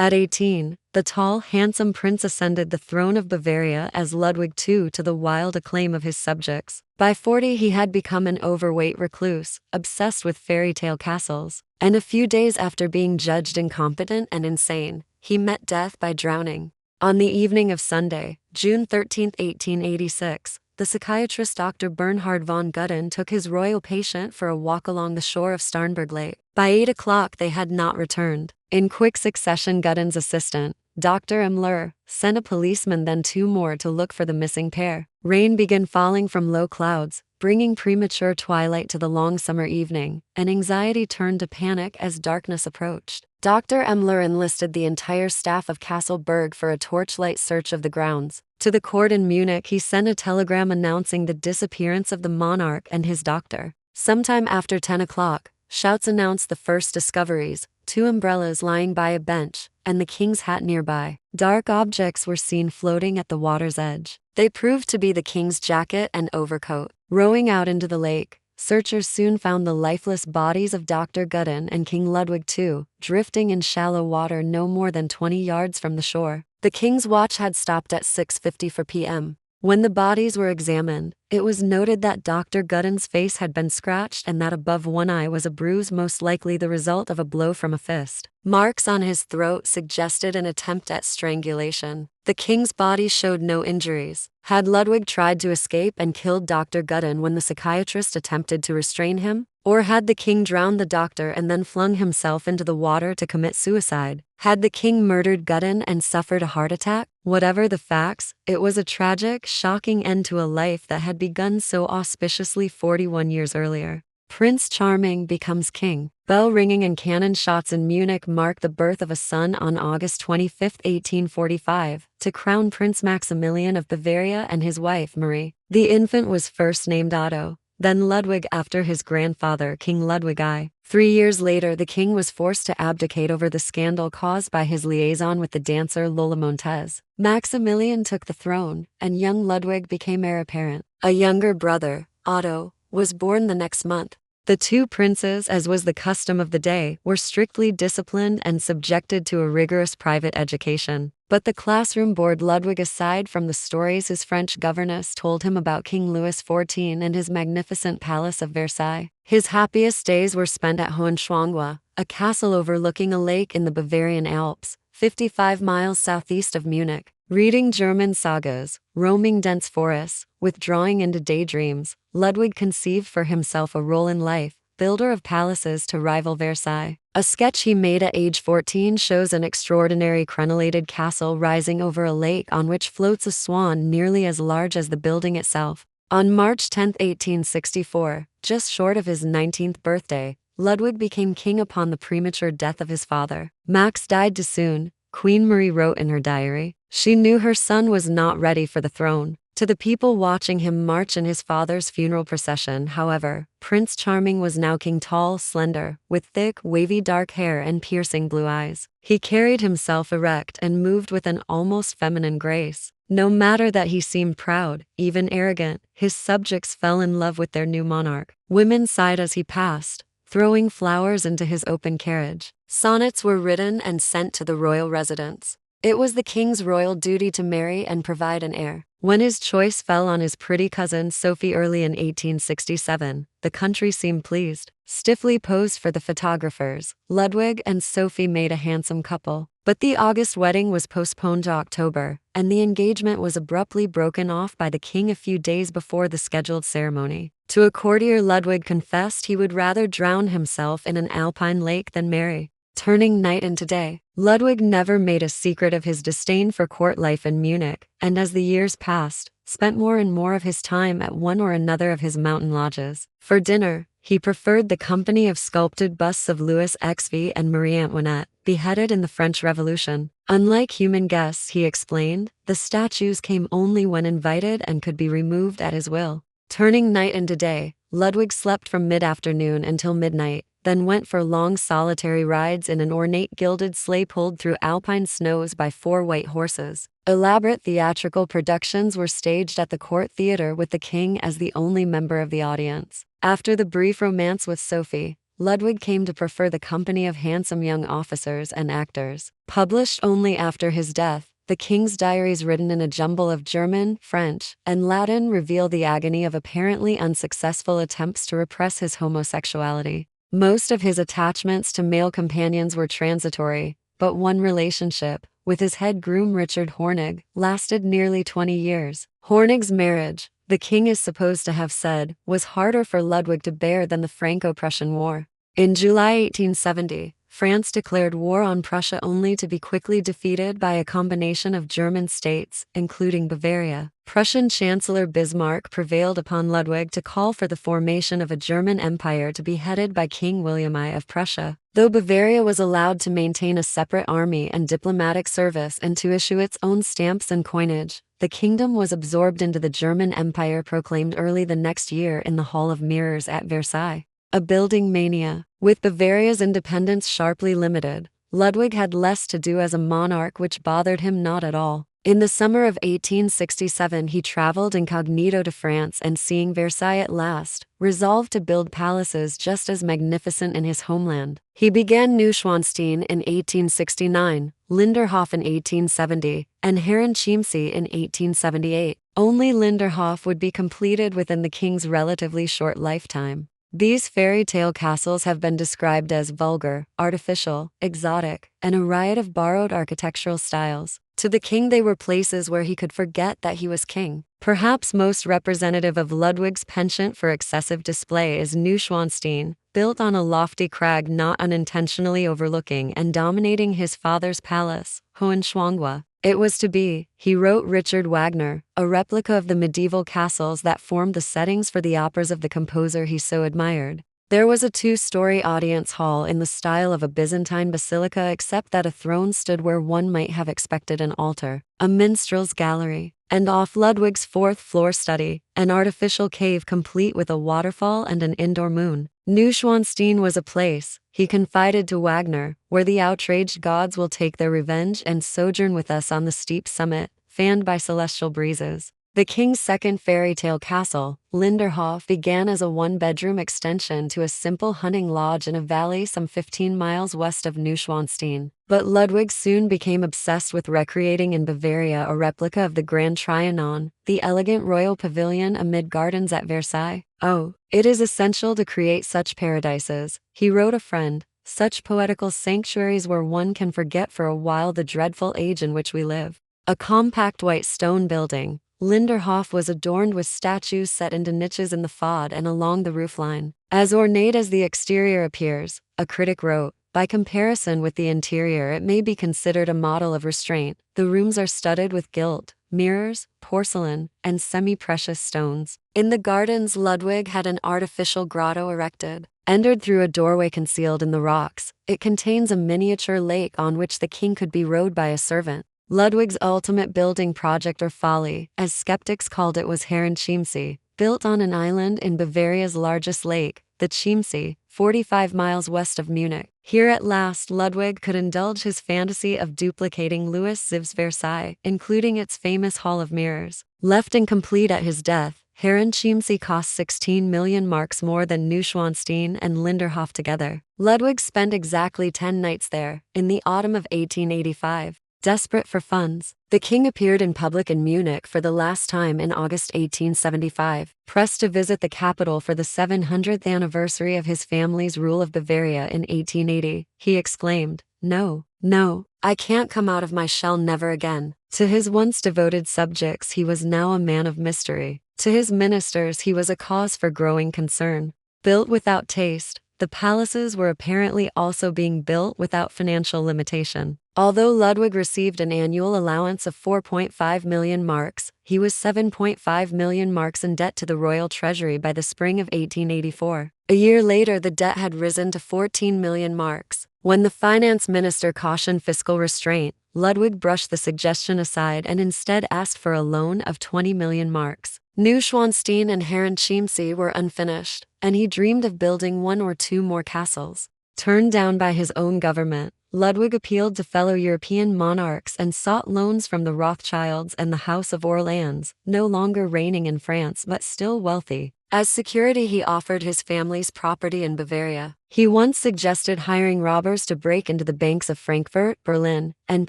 At 18, the tall, handsome prince ascended the throne of Bavaria as Ludwig II to the wild acclaim of his subjects. By 40 he had become an overweight recluse, obsessed with fairy tale castles, and a few days after being judged incompetent and insane, he met death by drowning. On the evening of Sunday, June 13, 1886, the psychiatrist Dr. Bernhard von Gudden took his royal patient for a walk along the shore of Starnberg Lake. By 8 o'clock they had not returned. In quick succession, Gudden's assistant, Dr. Müller, sent a policeman, then 2 more to look for the missing pair. Rain began falling from low clouds, bringing premature twilight to the long summer evening, and anxiety turned to panic as darkness approached. Dr. Müller enlisted the entire staff of Castle Berg for a torchlight search of the grounds. To the court in Munich he sent a telegram announcing the disappearance of the monarch and his doctor. Sometime after 10 o'clock, shouts announced the first discoveries: 2 umbrellas lying by a bench, and the king's hat nearby. Dark objects were seen floating at the water's edge. They proved to be the king's jacket and overcoat. Rowing out into the lake, searchers soon found the lifeless bodies of Dr. Gudden and King Ludwig II, drifting in shallow water no more than 20 yards from the shore. The king's watch had stopped at 6:54 p.m. When the bodies were examined, it was noted that Dr. Gudden's face had been scratched and that above one eye was a bruise, most likely the result of a blow from a fist. Marks on his throat suggested an attempt at strangulation. The king's body showed no injuries. Had Ludwig tried to escape and killed Dr. Gudden when the psychiatrist attempted to restrain him? Or had the king drowned the doctor and then flung himself into the water to commit suicide? Had the king murdered Gudden and suffered a heart attack? Whatever the facts, it was a tragic, shocking end to a life that had begun so auspiciously 41 years earlier. Prince Charming becomes king. Bell ringing and cannon shots in Munich mark the birth of a son on August 25, 1845, to Crown Prince Maximilian of Bavaria and his wife Marie. The infant was first named Otto, then Ludwig after his grandfather King Ludwig I. 3 years later the king was forced to abdicate over the scandal caused by his liaison with the dancer Lola Montez. Maximilian took the throne, and young Ludwig became heir apparent. A younger brother, Otto, was born the next month. The 2 princes, as was the custom of the day, were strictly disciplined and subjected to a rigorous private education. But the classroom bored Ludwig. Aside from the stories his French governess told him about King Louis XIV and his magnificent palace of Versailles, his happiest days were spent at Neuschwanstein, a castle overlooking a lake in the Bavarian Alps, 55 miles southeast of Munich. Reading German sagas, roaming dense forests, withdrawing into daydreams, Ludwig conceived for himself a role in life, builder of palaces to rival Versailles. A sketch he made at age 14 shows an extraordinary crenellated castle rising over a lake on which floats a swan nearly as large as the building itself. On March 10, 1864, just short of his 19th birthday, Ludwig became king upon the premature death of his father. Max died too soon, Queen Marie wrote in her diary. She knew her son was not ready for the throne. To the people watching him march in his father's funeral procession, however, Prince Charming was now king, tall, slender, with thick, wavy dark hair and piercing blue eyes. He carried himself erect and moved with an almost feminine grace. No matter that he seemed proud, even arrogant, his subjects fell in love with their new monarch. Women sighed as he passed, throwing flowers into his open carriage. Sonnets were written and sent to the royal residence. It was the king's royal duty to marry and provide an heir. When his choice fell on his pretty cousin Sophie early in 1867, the country seemed pleased. Stiffly posed for the photographers, Ludwig and Sophie made a handsome couple. But the August wedding was postponed to October, and the engagement was abruptly broken off by the king a few days before the scheduled ceremony. To a courtier, Ludwig confessed he would rather drown himself in an alpine lake than marry. Turning night into day, Ludwig never made a secret of his disdain for court life in Munich, and as the years passed, spent more and more of his time at one or another of his mountain lodges. For dinner, he preferred the company of sculpted busts of Louis XVI and Marie Antoinette, beheaded in the French Revolution. Unlike human guests, he explained, the statues came only when invited and could be removed at his will. Turning night into day, Ludwig slept from mid-afternoon until midnight, then went for long solitary rides in an ornate gilded sleigh pulled through alpine snows by 4 white horses. Elaborate theatrical productions were staged at the court theater with the king as the only member of the audience. After the brief romance with Sophie, Ludwig came to prefer the company of handsome young officers and actors. Published only after his death, the king's diaries written in a jumble of German, French, and Latin reveal the agony of apparently unsuccessful attempts to repress his homosexuality. Most of his attachments to male companions were transitory, but one relationship, with his head groom Richard Hornig, lasted nearly 20 years. Hornig's marriage, the king is supposed to have said, was harder for Ludwig to bear than the Franco-Prussian War. In July 1870, France declared war on Prussia only to be quickly defeated by a combination of German states, including Bavaria. Prussian Chancellor Bismarck prevailed upon Ludwig to call for the formation of a German empire to be headed by King William I of Prussia. Though Bavaria was allowed to maintain a separate army and diplomatic service and to issue its own stamps and coinage, the kingdom was absorbed into the German Empire proclaimed early the next year in the Hall of Mirrors at Versailles. A building mania. With Bavaria's independence sharply limited, Ludwig had less to do as a monarch, which bothered him not at all. In the summer of 1867 he traveled incognito to France and, seeing Versailles at last, resolved to build palaces just as magnificent in his homeland. He began Neuschwanstein in 1869, Linderhof in 1870, and Herrenchiemsee in 1878. Only Linderhof would be completed within the king's relatively short lifetime. These fairy tale castles have been described as vulgar, artificial, exotic, and a riot of borrowed architectural styles. To the king they were places where he could forget that he was king. Perhaps most representative of Ludwig's penchant for excessive display is Neuschwanstein, built on a lofty crag not unintentionally overlooking and dominating his father's palace, Hohenschwangau. It was to be, he wrote Richard Wagner, a replica of the medieval castles that formed the settings for the operas of the composer he so admired. There was a two-story audience hall in the style of a Byzantine basilica, except that a throne stood where one might have expected an altar, a minstrel's gallery, and off Ludwig's fourth-floor study, an artificial cave complete with a waterfall and an indoor moon. Neuschwanstein was a place, he confided to Wagner, where the outraged gods will take their revenge and sojourn with us on the steep summit, fanned by celestial breezes. The king's second fairy tale castle, Linderhof, began as a one-bedroom extension to a simple hunting lodge in a valley some 15 miles west of Neuschwanstein. But Ludwig soon became obsessed with recreating in Bavaria a replica of the Grand Trianon, the elegant royal pavilion amid gardens at Versailles. "Oh, it is essential to create such paradises," he wrote a friend, "such poetical sanctuaries where one can forget for a while the dreadful age in which we live." A compact white stone building, Linderhof was adorned with statues set into niches in the façade and along the roofline. As ornate as the exterior appears, a critic wrote, by comparison with the interior it may be considered a model of restraint. The rooms are studded with gilt, mirrors, porcelain, and semi-precious stones. In the gardens Ludwig had an artificial grotto erected. Entered through a doorway concealed in the rocks, it contains a miniature lake on which the king could be rowed by a servant. Ludwig's ultimate building project, or folly, as skeptics called it, was Herrenchiemsee, built on an island in Bavaria's largest lake, the Chiemsee, 45 miles west of Munich. Here at last Ludwig could indulge his fantasy of duplicating Louis XIV's Versailles, including its famous Hall of Mirrors. Left incomplete at his death, Herrenchiemsee cost 16 million marks more than Neuschwanstein and Linderhof together. Ludwig spent exactly 10 nights there, in the autumn of 1885. Desperate for funds, the king appeared in public in Munich for the last time in August 1875. Pressed to visit the capital for the 700th anniversary of his family's rule of Bavaria in 1880, he exclaimed, "No, no, I can't come out of my shell never again." To his once devoted subjects he was now a man of mystery. To his ministers he was a cause for growing concern. Built without taste, the palaces were apparently also being built without financial limitation. Although Ludwig received an annual allowance of 4.5 million marks, he was 7.5 million marks in debt to the royal treasury by the spring of 1884. A year later the debt had risen to 14 million marks. When the finance minister cautioned fiscal restraint, Ludwig brushed the suggestion aside and instead asked for a loan of 20 million marks. Neuschwanstein and Herrenchiemsee were unfinished, and he dreamed of building one or two more castles. Turned down by his own government, Ludwig appealed to fellow European monarchs and sought loans from the Rothschilds and the House of Orleans, no longer reigning in France but still wealthy. As security, he offered his family's property in Bavaria. He once suggested hiring robbers to break into the banks of Frankfurt, Berlin, and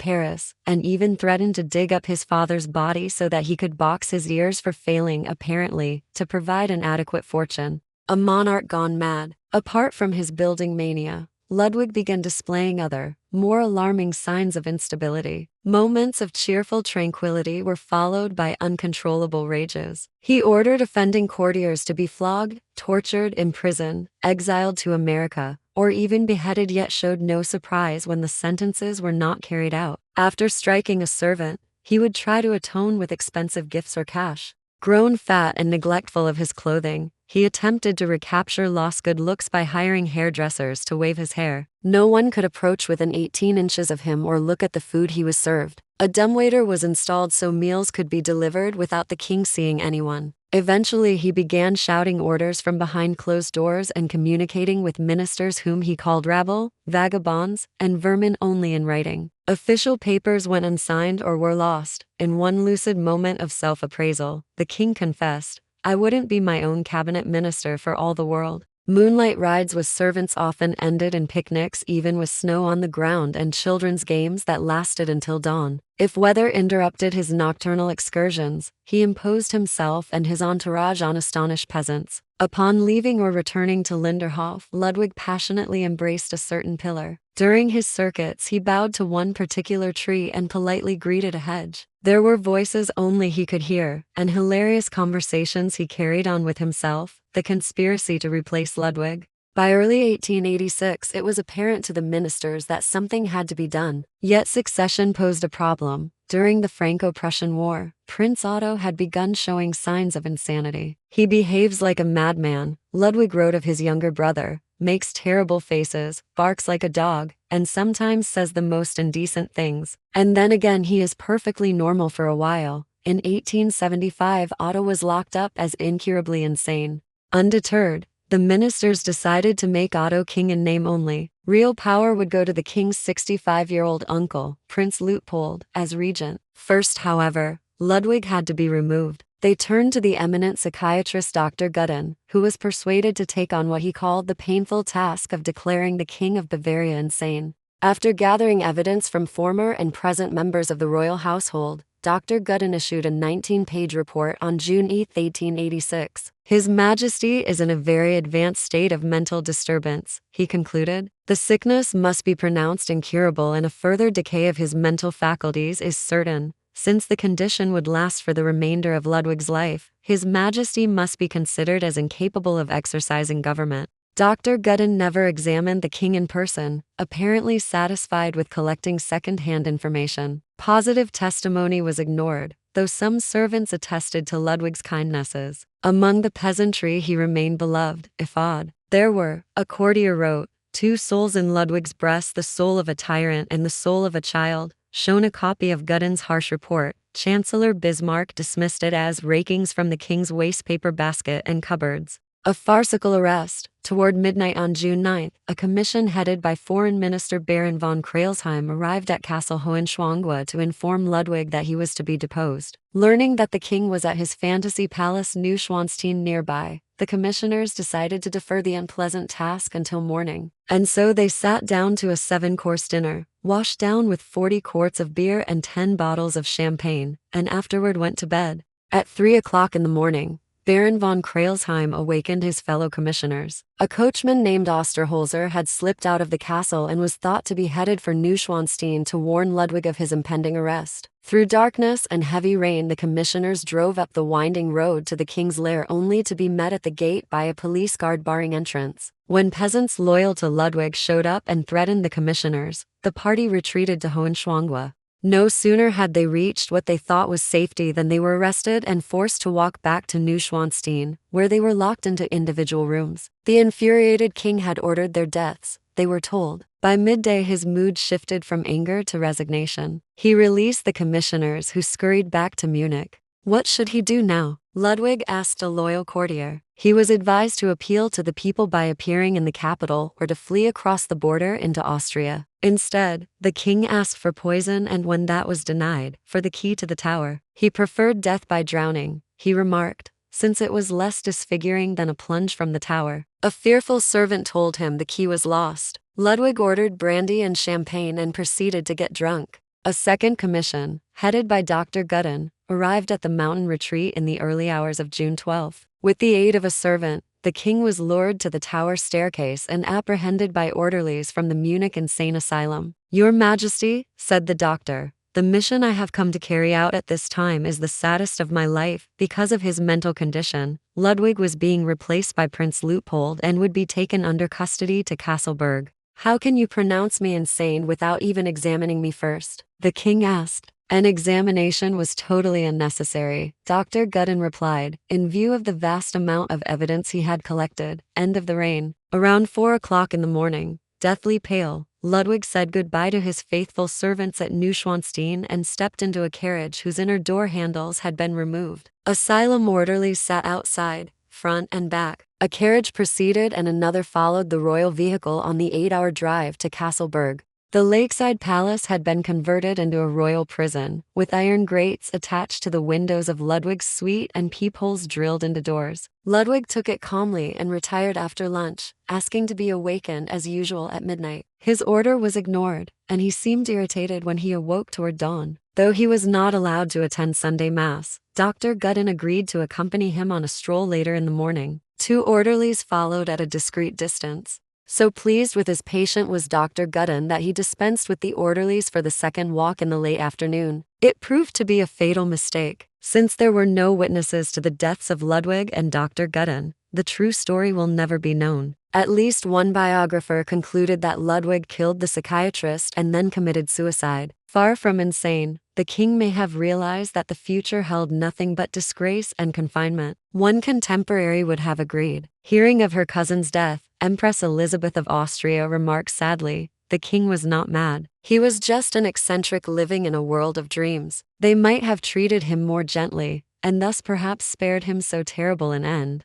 Paris, and even threatened to dig up his father's body so that he could box his ears for failing, apparently, to provide an adequate fortune. A monarch gone mad. Apart from his building mania, Ludwig began displaying other, more alarming signs of instability. Moments of cheerful tranquility were followed by uncontrollable rages. He ordered offending courtiers to be flogged, tortured, imprisoned, exiled to America, or even beheaded, yet showed no surprise when the sentences were not carried out. After striking a servant, he would try to atone with expensive gifts or cash. Grown fat and neglectful of his clothing, he attempted to recapture lost good looks by hiring hairdressers to wave his hair. No one could approach within 18 inches of him or look at the food he was served. A dumbwaiter was installed so meals could be delivered without the king seeing anyone. Eventually, he began shouting orders from behind closed doors and communicating with ministers whom he called rabble, vagabonds, and vermin only in writing. Official papers went unsigned or were lost. In one lucid moment of self-appraisal, the king confessed, "I wouldn't be my own cabinet minister for all the world." Moonlight rides with servants often ended in picnics, even with snow on the ground, and children's games that lasted until dawn. If weather interrupted his nocturnal excursions, he imposed himself and his entourage on astonished peasants. Upon leaving or returning to Linderhof, Ludwig passionately embraced a certain pillar. During his circuits, he bowed to one particular tree and politely greeted a hedge. There were voices only he could hear, and hilarious conversations he carried on with himself, the conspiracy to replace Ludwig. By early 1886, it was apparent to the ministers that something had to be done. Yet succession posed a problem. During the Franco-Prussian War, Prince Otto had begun showing signs of insanity. "He behaves like a madman," Ludwig wrote of his younger brother, "makes terrible faces, barks like a dog, and sometimes says the most indecent things. And then again he is perfectly normal for a while." In 1875, Otto was locked up as incurably insane. Undeterred, the ministers decided to make Otto king in name only. Real power would go to the king's 65-year-old uncle, Prince Luitpold, as regent. First, however, Ludwig had to be removed. They turned to the eminent psychiatrist Dr. Gudden, who was persuaded to take on what he called the painful task of declaring the King of Bavaria insane. After gathering evidence from former and present members of the royal household, Dr. Gudden issued a 19-page report on June 8, 1886. "His Majesty is in a very advanced state of mental disturbance," he concluded. "The sickness must be pronounced incurable and a further decay of his mental faculties is certain. Since the condition would last for the remainder of Ludwig's life, His Majesty must be considered as incapable of exercising government." Dr. Gudden never examined the king in person, apparently satisfied with collecting second-hand information. Positive testimony was ignored, though some servants attested to Ludwig's kindnesses. Among the peasantry he remained beloved, if odd. There were, a courtier wrote, "two souls in Ludwig's breast, the soul of a tyrant and the soul of a child," shown a copy of Gudden's harsh report. Chancellor Bismarck dismissed it as rakings from the king's wastepaper basket and cupboards. A farcical arrest. Toward midnight on June 9, a commission headed by Foreign Minister Bernhard von Gudden arrived at Castle Hohenschwangau to inform Ludwig that he was to be deposed. Learning that the king was at his fantasy palace Neuschwanstein nearby, the commissioners decided to defer the unpleasant task until morning. And so they sat down to a 7-course dinner, washed down with 40 quarts of beer and 10 bottles of champagne, and afterward went to bed. At 3 o'clock in the morning, Baron von Gudden awakened his fellow commissioners. A coachman named Osterholzer had slipped out of the castle and was thought to be headed for Neuschwanstein to warn Ludwig of his impending arrest. Through darkness and heavy rain, the commissioners drove up the winding road to the king's lair only to be met at the gate by a police guard barring entrance. When peasants loyal to Ludwig showed up and threatened the commissioners, the party retreated to Hohenschwangau. No sooner had they reached what they thought was safety than they were arrested and forced to walk back to Neuschwanstein, where they were locked into individual rooms. The infuriated king had ordered their deaths, they were told. By midday his mood shifted from anger to resignation. He released the commissioners who scurried back to Munich. What should he do now? Ludwig asked a loyal courtier. He was advised to appeal to the people by appearing in the capital or to flee across the border into Austria. Instead, the king asked for poison and when that was denied, for the key to the tower. He preferred death by drowning. He remarked, since it was less disfiguring than a plunge from the tower. A fearful servant told him the key was lost. Ludwig ordered brandy and champagne and proceeded to get drunk. A second commission, headed by Dr. Gudden, arrived at the mountain retreat in the early hours of June 12. With the aid of a servant, the king was lured to the tower staircase and apprehended by orderlies from the Munich insane asylum. "Your Majesty," said the doctor, "the mission I have come to carry out at this time is the saddest of my life." Because of his mental condition, Ludwig was being replaced by Prince Leopold and would be taken under custody to Castle Berg. "How can you pronounce me insane without even examining me first?" the king asked. "An examination was totally unnecessary," Dr. Gudden replied, in view of the vast amount of evidence he had collected. End of the reign. Around 4 o'clock in the morning, deathly pale, Ludwig said goodbye to his faithful servants at Neuschwanstein and stepped into a carriage whose inner door handles had been removed. Asylum orderlies sat outside, front and back. A carriage preceded and another followed the royal vehicle on the 8-hour drive to Castle Berg. The lakeside palace had been converted into a royal prison, with iron grates attached to the windows of Ludwig's suite and peepholes drilled into doors. Ludwig took it calmly and retired after lunch, asking to be awakened as usual at midnight. His order was ignored, and he seemed irritated when he awoke toward dawn. Though he was not allowed to attend Sunday Mass, Dr. Gudden agreed to accompany him on a stroll later in the morning. 2 orderlies followed at a discreet distance. So pleased with his patient was Dr. Gudden that he dispensed with the orderlies for the second walk in the late afternoon. It proved to be a fatal mistake. Since there were no witnesses to the deaths of Ludwig and Dr. Gudden, the true story will never be known. At least one biographer concluded that Ludwig killed the psychiatrist and then committed suicide. Far from insane, the king may have realized that the future held nothing but disgrace and confinement. One contemporary would have agreed. Hearing of her cousin's death, Empress Elizabeth of Austria remarked sadly, "The king was not mad. He was just an eccentric living in a world of dreams. They might have treated him more gently, and thus perhaps spared him so terrible an end."